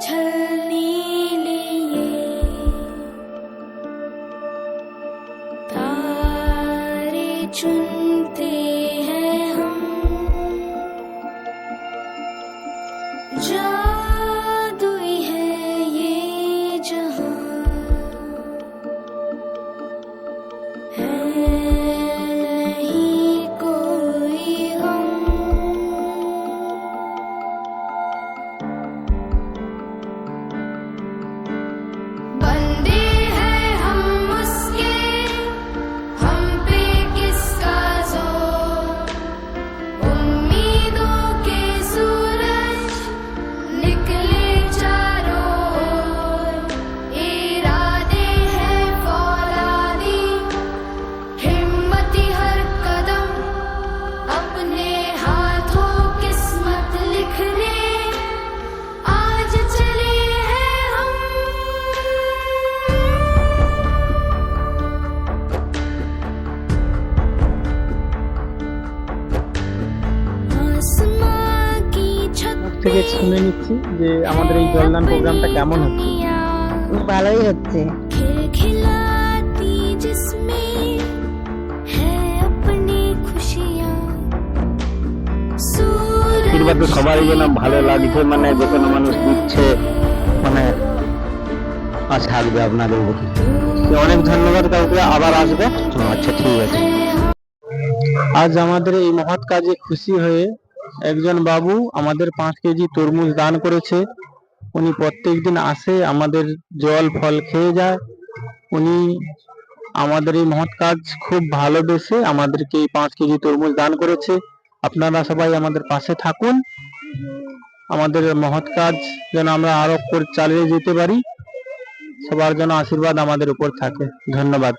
उछलने लिए तारे चुनते हैं हम, जादुई है ये जहां, है नहीं कोई गम। बंदे हैं हम उसके, हम पे किसका जोर, उम्मीदों के सूरज निकले चारों ओर, इरादे हैं फौलादी, हिम्मती हर कदम, अपने हाथों किस्मत लिखने आज चले हैं हम। आसमां की छत থেকে শুনে নিচ্ছি যে আমাদের এই জলদান প্রোগ্রামটা কেমন হচ্ছে। ভালোই হচ্ছে। खिलखिलाती जिसमें है अपनी खुशियाँ, सूरज আশীর্বাদ সবারই যেন ভালো লাগছে, মানে যে কোনো মানুষ দিচ্ছে, মানে আশা থাকবে আপনাদের প্রতি। অনেক ধন্যবাদ, কাউকে আবার আসবে। আচ্ছা, ঠিক আছে। আজ আমাদের এই মহৎ কাজে খুশি হয়ে একজন বাবু আমাদের 5 কেজি তরমুজ দান করেছে। উনি প্রত্যেকদিন আসে, আমাদের জল ফল খেয়ে যায়। উনি আমাদের এই মহৎ কাজ খুব ভালোবেসে আমাদেরকে এই 5 কেজি তরমুজ দান করেছে। আপনারা সবাই আমাদের পাশে থাকুন, আমাদের মহৎ কাজ যেন আমরা আরো চালিয়ে যেতে পারি। সবার জন্য আশীর্বাদ আমাদের উপর থাকে। ধন্যবাদ।